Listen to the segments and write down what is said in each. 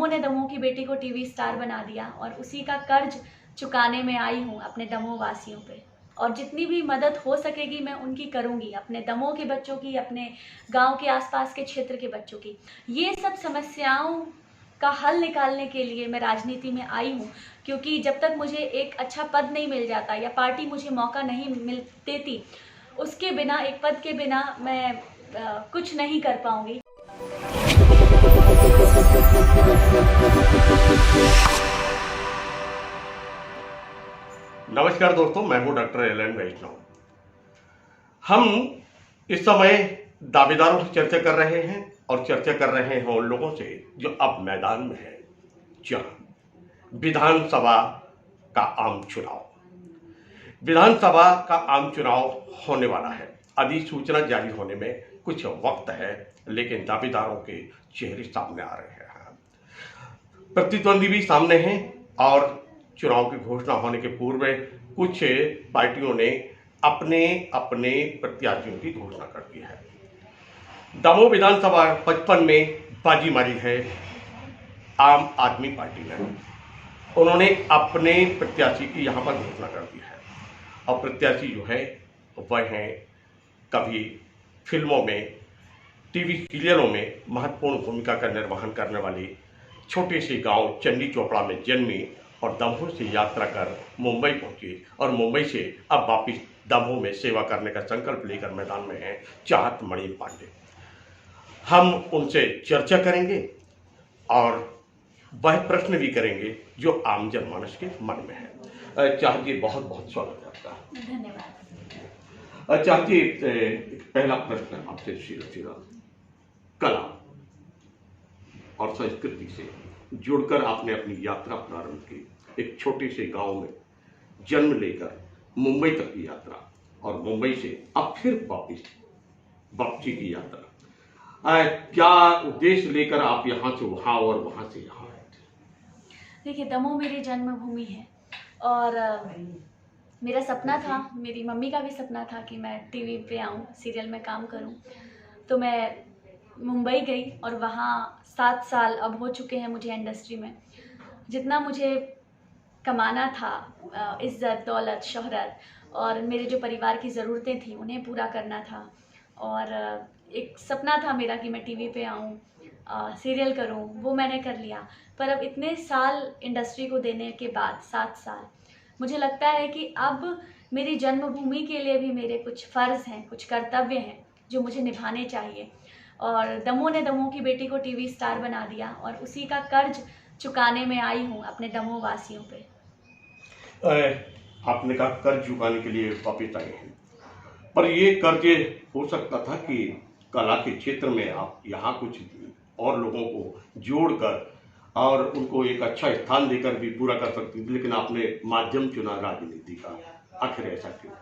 ने दमोह की बेटी को टीवी स्टार बना दिया और उसी का कर्ज चुकाने में आई हूँ अपने दमोह वासियों पे। और जितनी भी मदद हो सकेगी मैं उनकी करूँगी, अपने दमोह के बच्चों की, अपने गांव के आसपास के क्षेत्र के बच्चों की। ये सब समस्याओं का हल निकालने के लिए मैं राजनीति में आई हूँ, क्योंकि जब तक मुझे एक अच्छा पद नहीं मिल जाता या पार्टी मुझे मौका नहीं मिल देती, उसके बिना, एक पद के बिना मैं कुछ नहीं कर पाऊँगी। नमस्कार दोस्तों, मैं हूं डॉक्टर एल.एन. वैष्णव। हम इस समय दावेदारों से चर्चा कर रहे हैं और चर्चा कर रहे हैं उन लोगों से जो अब मैदान में है। जहां विधानसभा का आम चुनाव होने वाला है। अधिसूचना जारी होने में कुछ वक्त है, लेकिन दावेदारों के चेहरे सामने आ रहे हैं, प्रतिद्वंदी भी सामने हैं और चुनाव की घोषणा होने के पूर्व कुछ पार्टियों ने अपने अपने प्रत्याशियों की घोषणा कर दी है। दमोह विधानसभा 55 में बाजी मारी है आम आदमी पार्टी ने। उन्होंने अपने प्रत्याशी की यहाँ पर घोषणा कर दी है और प्रत्याशी जो है वह हैं कभी फिल्मों में, टीवी सीरियलों में महत्वपूर्ण भूमिका का निर्वहन करने वाली छोटे से गांव चंडी चोपड़ा में जन्मी और दमोह से यात्रा कर मुंबई पहुंची और मुंबई से अब वापिस दमोह में सेवा करने का संकल्प लेकर मैदान में हैं चाहत मणि पांडे। हम उनसे चर्चा करेंगे और वह प्रश्न भी करेंगे जो आम जनमानस के मन में है। चाहत जी, बहुत बहुत स्वागत है आपका। धन्यवाद। चाहत जी, पहला प्रश्न आपसे सीधा कला और संस्कृति से जुड़कर आपने अपनी यात्रा प्रारंभ की। एक छोटे से गांव में जन्म लेकर मुंबई तक की यात्रा और मुंबई से अब फिर वापसी की यात्रा। क्या उद्देश्य लेकर आप यहाँ से वहाँ और वहाँ से यहाँ आए? देखिए, दमोह मेरी जन्मभूमि है और मेरा सपना था, मेरी मम्मी का भी सपना था कि मैं टीवी पे आऊँ, सीरियल में काम करूँ। तो मैं मुंबई गई और वहाँ 7 साल अब हो चुके हैं मुझे इंडस्ट्री में। जितना मुझे कमाना था, इज़्ज़त, दौलत, शोहरत और मेरे जो परिवार की ज़रूरतें थी उन्हें पूरा करना था। और एक सपना था मेरा कि मैं टीवी पे आऊँ, सीरियल करूँ, वो मैंने कर लिया। पर अब इतने साल इंडस्ट्री को देने के बाद, 7 साल, मुझे लगता है कि अब मेरी जन्मभूमि के लिए भी मेरे कुछ फ़र्ज़ हैं, कुछ कर्तव्य हैं जो मुझे निभाने चाहिए। और दमोह की बेटी को टीवी स्टार बना दिया और उसी का कर्ज चुकाने में आई हूँ अपने दमोह वासियों पे। आपने कहा कर्ज चुकाने के लिए वापिस आए हैं, पर ये कर्ज हो सकता था कि कला के क्षेत्र में आप यहाँ कुछ और लोगों को जोड़कर और उनको एक अच्छा स्थान देकर भी पूरा कर सकती थी, लेकिन आपने माध्यम चुना राजनीति का। आखिर ऐसा क्यों?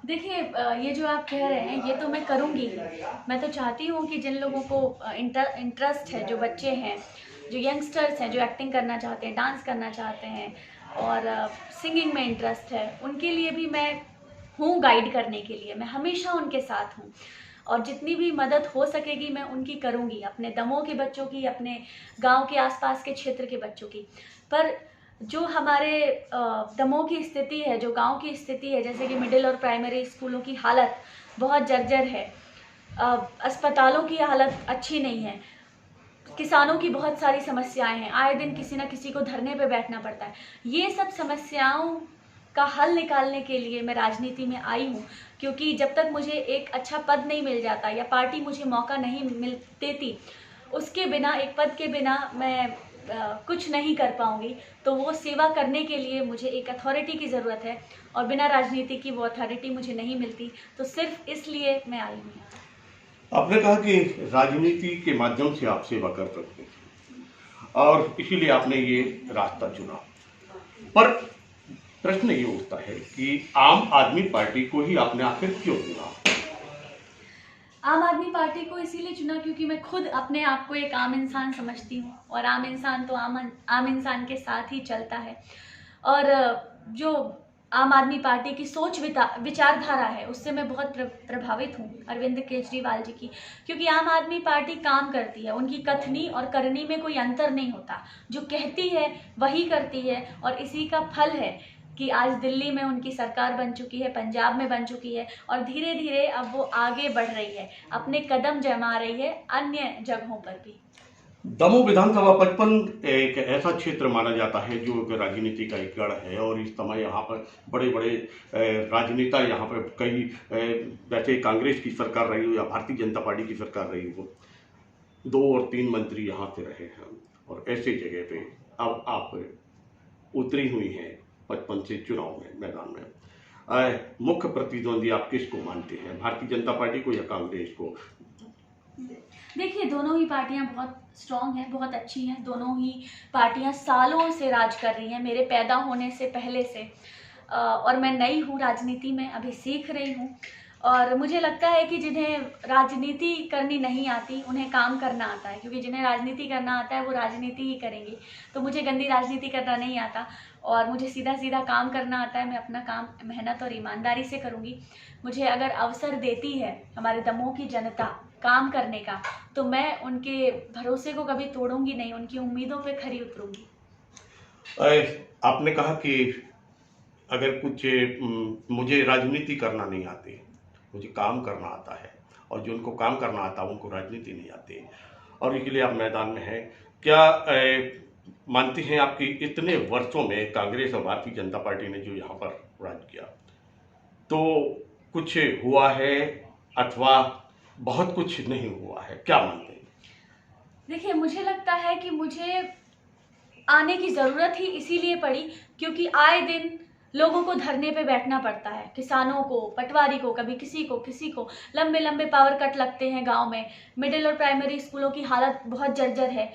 देखिए, ये जो आप कह रहे हैं ये तो मैं करूँगी ही। मैं तो चाहती हूँ कि जिन लोगों को इंटरेस्ट है, जो बच्चे हैं, जो यंगस्टर्स हैं, जो एक्टिंग करना चाहते हैं, डांस करना चाहते हैं और सिंगिंग में इंटरेस्ट है, उनके लिए भी मैं हूँ गाइड करने के लिए। मैं हमेशा उनके साथ हूँ और जितनी भी मदद हो सकेगी मैं उनकी करूँगी, अपने दमोह के बच्चों की, अपने गांव के आसपास के क्षेत्र के बच्चों की। पर जो हमारे दमोह की स्थिति है, जो गांव की स्थिति है, जैसे कि मिडिल और प्राइमरी स्कूलों की हालत बहुत जर्जर है, अस्पतालों की हालत अच्छी नहीं है, किसानों की बहुत सारी समस्याएं हैं, आए दिन किसी न किसी को धरने पे बैठना पड़ता है। ये सब समस्याओं का हल निकालने के लिए मैं राजनीति में आई हूँ, क्योंकि जब तक मुझे एक अच्छा पद नहीं मिल जाता या पार्टी मुझे मौका नहीं मिल देती, उसके बिना, एक पद के बिना मैं कुछ नहीं कर पाऊँगी। तो वो सेवा करने के लिए मुझे एक अथॉरिटी की ज़रूरत है और बिना राजनीति की वो अथॉरिटी मुझे नहीं मिलती, तो सिर्फ इसलिए मैं आई हूँ। आपने कहा कि राजनीति के माध्यम से आप सेवा कर सकते हैं और इसीलिए आपने ये रास्ता चुना। पर प्रश्न ये उठता है कि आम आदमी पार्टी को ही आपने आखिर क्यों चुना? आम आदमी पार्टी को इसीलिए चुना क्योंकि मैं खुद अपने आप को एक आम इंसान समझती हूँ और आम इंसान तो आम इंसान के साथ ही चलता है। और जो आम आदमी पार्टी की सोच विचारधारा है उससे मैं बहुत प्रभावित हूँ, अरविंद केजरीवाल जी की। क्योंकि आम आदमी पार्टी काम करती है, उनकी कथनी और करनी में कोई अंतर नहीं होता। जो कहती है वही करती है, और इसी का फल है कि आज दिल्ली में उनकी सरकार बन चुकी है, पंजाब में बन चुकी है, और धीरे धीरे अब वो आगे बढ़ रही है, अपने कदम जमा रही है अन्य जगहों पर भी। दमोह विधानसभा 55 एक ऐसा क्षेत्र माना जाता है जो एक राजनीति का एक गढ़ है, और इस समय यहाँ पर बड़े बड़े राजनेता यहाँ पर कई जैसे कांग्रेस की सरकार रही हो या भारतीय जनता पार्टी की सरकार रही हो, 2 और 3 मंत्री यहाँ से रहे हैं, और ऐसे जगह पे अब आप उतरी हुई हैं 55 से चुनाव में मैदान में। मुख्य प्रतिद्वंदी आप किसको मानते हैं, भारतीय जनता पार्टी को या कांग्रेस को? देखिए, दोनों ही पार्टियां बहुत स्ट्रांग हैं, बहुत अच्छी हैं। दोनों ही पार्टियां सालों से राज कर रही हैं, मेरे पैदा होने से पहले से। और मैं नई हूँ राजनीति में, अभी सीख रही हूँ। और मुझे लगता है कि जिन्हें राजनीति करनी नहीं आती उन्हें काम करना आता है, क्योंकि जिन्हें राजनीति करना आता है वो राजनीति ही करेंगे। तो मुझे गंदी राजनीति करना नहीं आता, और मुझे सीधा सीधा काम करना आता है। मैं अपना काम मेहनत और ईमानदारी से करूँगी। मुझे अगर अवसर देती है हमारे दमोह की जनता काम करने का, तो मैं उनके भरोसे को कभी तोड़ूंगी नहीं, उनकी उम्मीदों पे खरी उतरूंगी। आपने कहा कि अगर कुछ मुझे राजनीति करना नहीं आती, मुझे काम करना आता है, और जो उनको काम करना आता है उनको राजनीति नहीं आती, और इसके लिए आप मैदान में हैं। क्या मानती हैं आपकी इतने वर्षों में कांग्रेस और भारतीय जनता पार्टी ने जो यहाँ पर राज किया, तो कुछ हुआ है अथवा बहुत कुछ नहीं हुआ है, क्या मानते हैं? देखिए, मुझे लगता है कि मुझे आने की ज़रूरत ही इसीलिए पड़ी क्योंकि आए दिन लोगों को धरने पे बैठना पड़ता है। किसानों को, पटवारी को, कभी किसी को लंबे लंबे पावर कट लगते हैं गांव में। मिडिल और प्राइमरी स्कूलों की हालत बहुत जर्जर है।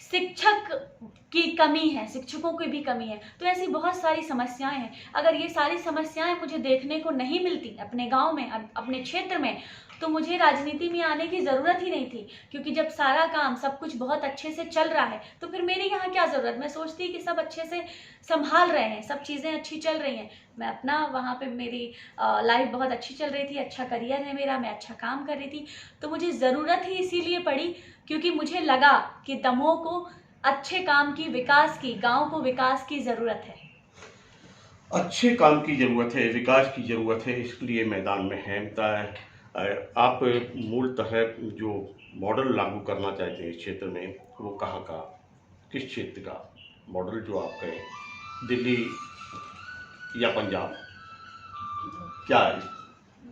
शिक्षक की कमी है, शिक्षकों की भी कमी है। तो ऐसी बहुत सारी समस्याएं हैं। अगर ये सारी समस्याएं मुझे देखने को नहीं मिलती अपने गांव में, अपने क्षेत्र में, तो मुझे राजनीति में आने की ज़रूरत ही नहीं थी। क्योंकि जब सारा काम सब कुछ बहुत अच्छे से चल रहा है तो फिर मेरे यहाँ क्या ज़रूरत। मैं सोचती कि सब अच्छे से संभाल रहे हैं, सब चीज़ें अच्छी चल रही हैं। मैं अपना वहाँ पे मेरी लाइफ बहुत अच्छी चल रही थी, अच्छा करियर है मेरा, मैं अच्छा काम कर रही थी। तो मुझे ज़रूरत ही इसीलिए पड़ी क्योंकि मुझे लगा कि दमोह को अच्छे काम की, विकास की, गाँव को विकास की ज़रूरत है। अच्छे काम की ज़रूरत है, विकास की ज़रूरत है, इसलिए मैदान में हैं। आप मूलतः जो मॉडल लागू करना चाहते हैं इस क्षेत्र में, वो कहाँ का, किस क्षेत्र का मॉडल जो आप कहें, दिल्ली या पंजाब, क्या है?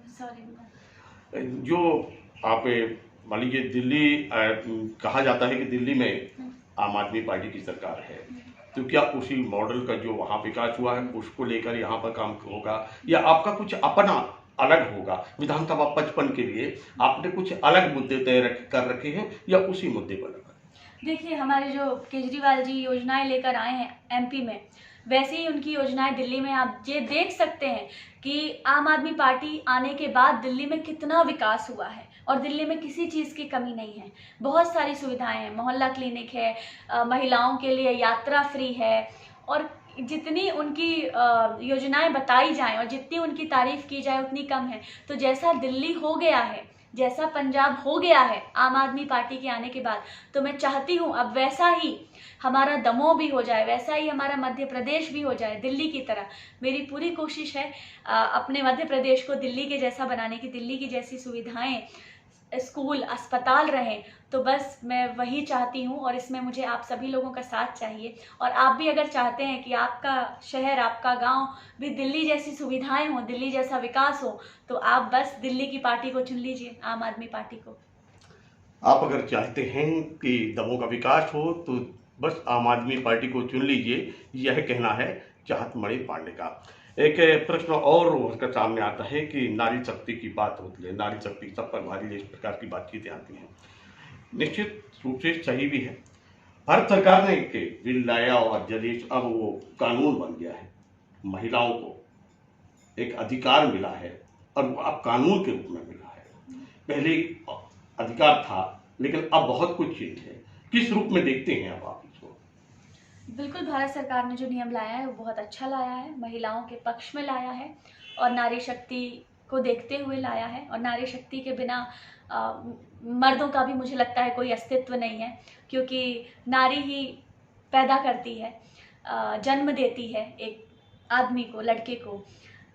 सॉरी, जो आप मान लीजिए दिल्ली, कहा जाता है कि दिल्ली में आम आदमी पार्टी की सरकार है, तो क्या उसी मॉडल का जो वहाँ विकास हुआ है उसको लेकर यहाँ पर काम होगा, या आपका कुछ अपना अलग होगा? विधानसभा 55 के लिए आपने कुछ अलग मुद्दे तय कर रखे हैं या उसी मुद्दे पर लगा? देखिए, हमारे जो केजरीवाल जी योजनाएं लेकर आए हैं एमपी में, वैसे ही उनकी योजनाएं दिल्ली में आप ये देख सकते हैं कि आम आदमी पार्टी आने के बाद दिल्ली में कितना विकास हुआ है, और दिल्ली में किसी चीज़ की कमी नहीं है। बहुत सारी सुविधाएं हैं, मोहल्ला क्लिनिक है, महिलाओं के लिए यात्रा फ्री है, और जितनी उनकी योजनाएं बताई जाएं और जितनी उनकी तारीफ की जाए उतनी कम है। तो जैसा दिल्ली हो गया है, जैसा पंजाब हो गया है आम आदमी पार्टी के आने के बाद, तो मैं चाहती हूँ अब वैसा ही हमारा दमोह भी हो जाए, वैसा ही हमारा मध्य प्रदेश भी हो जाए दिल्ली की तरह। मेरी पूरी कोशिश है अपने मध्य प्रदेश को दिल्ली के जैसा बनाने की, दिल्ली की जैसी सुविधाएं, स्कूल, अस्पताल रहें। तो बस मैं वही चाहती हूँ, और इसमें मुझे आप सभी लोगों का साथ चाहिए। और आप भी अगर चाहते हैं कि आपका शहर, आपका गांव भी दिल्ली जैसी सुविधाएं हो, दिल्ली जैसा विकास हो, तो आप बस दिल्ली की पार्टी को चुन लीजिए, आम आदमी पार्टी को। आप अगर चाहते हैं कि दमोह का विकास हो तो बस आम आदमी पार्टी को चुन लीजिए, यह कहना है चाहत मणि पांडे का। एक प्रश्न और उसका सामने आता है कि नारी शक्ति की बात होती है, नारी शक्ति सब पर भारी इस प्रकार की बातचीतें आती हैं। निश्चित रूप से सही भी है। भारत सरकार ने एक बिल लाया और जजेस, अब वो कानून बन गया है, महिलाओं को एक अधिकार मिला है, और अब कानून के रूप में मिला है। पहले अधिकार था लेकिन अब बहुत कुछ चीज है। किस रूप में देखते हैं अब आप इसको? बिल्कुल, भारत सरकार ने जो नियम लाया है वो बहुत अच्छा लाया है, महिलाओं के पक्ष में लाया है और नारी शक्ति को देखते हुए लाया है। और नारी शक्ति के बिना मर्दों का भी मुझे लगता है कोई अस्तित्व नहीं है, क्योंकि नारी ही पैदा करती है, जन्म देती है एक आदमी को, लड़के को।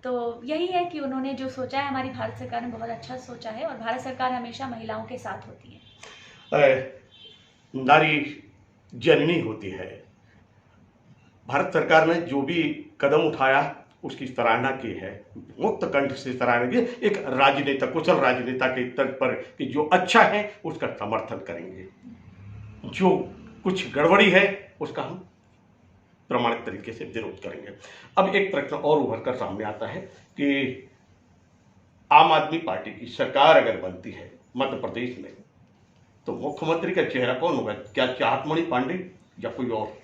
तो यही है कि उन्होंने जो सोचा है, हमारी भारत सरकार ने बहुत अच्छा सोचा है और भारत सरकार हमेशा महिलाओं के साथ होती है। नारी जननी होती है। भारत सरकार ने जो भी कदम उठाया उसकी सराहना की है, मुक्त कंठ से सराहना की। एक राजनेता, कुशल राजनेता के तर्ज पर कि जो अच्छा है उसका समर्थन करेंगे, जो कुछ गड़बड़ी है उसका हम प्रमाणित तरीके से विरोध करेंगे। अब एक प्रश्न और उभर कर सामने आता है कि आम आदमी पार्टी की सरकार अगर बनती है मध्य प्रदेश में तो मुख्यमंत्री का चेहरा कौन होगा? क्या चाहतमणि पांडे या कोई और?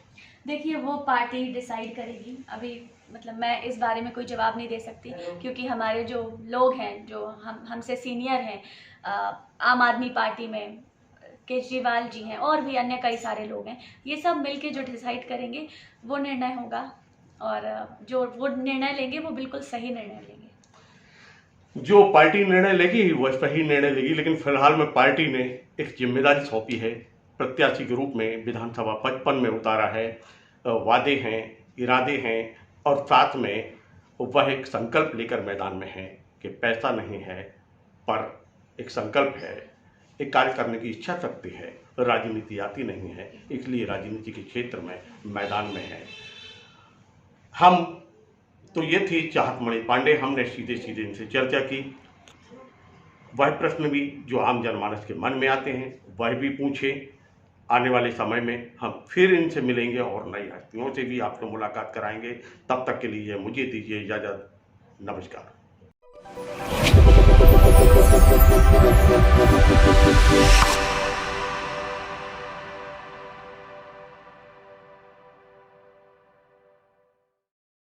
देखिए, वो पार्टी डिसाइड करेगी। अभी मतलब मैं इस बारे में कोई जवाब नहीं दे सकती, क्योंकि हमारे जो लोग हैं, जो हमसे सीनियर हैं आम आदमी पार्टी में, केजरीवाल जी हैं और भी अन्य कई सारे लोग हैं, ये सब मिलके जो डिसाइड करेंगे वो निर्णय होगा और जो वो निर्णय लेंगे वो बिल्कुल सही निर्णय लेंगे। जो पार्टी निर्णय लेगी वह सही निर्णय लेगी, लेकिन फिलहाल में पार्टी ने एक जिम्मेदारी सौंपी है, प्रत्याशी के रूप में विधानसभा 55 में उतारा है। वादे हैं, इरादे हैं और साथ में वह एक संकल्प लेकर मैदान में है कि पैसा नहीं है पर एक संकल्प है, एक कार्य करने की इच्छा शक्ति है, राजनीति आती नहीं है, इसलिए राजनीति के क्षेत्र में मैदान में है। हम तो ये थी चाहतमणि पांडे, हमने सीधे सीधे इनसे चर्चा की। वह प्रश्न भी जो आम जनमानस के मन में आते हैं वह भी पूछे। आने वाले समय में हम फिर इनसे मिलेंगे और नई हस्तियों से भी आपको मुलाकात कराएंगे। तब तक के लिए मुझे दीजिए इजाज़त। नमस्कार।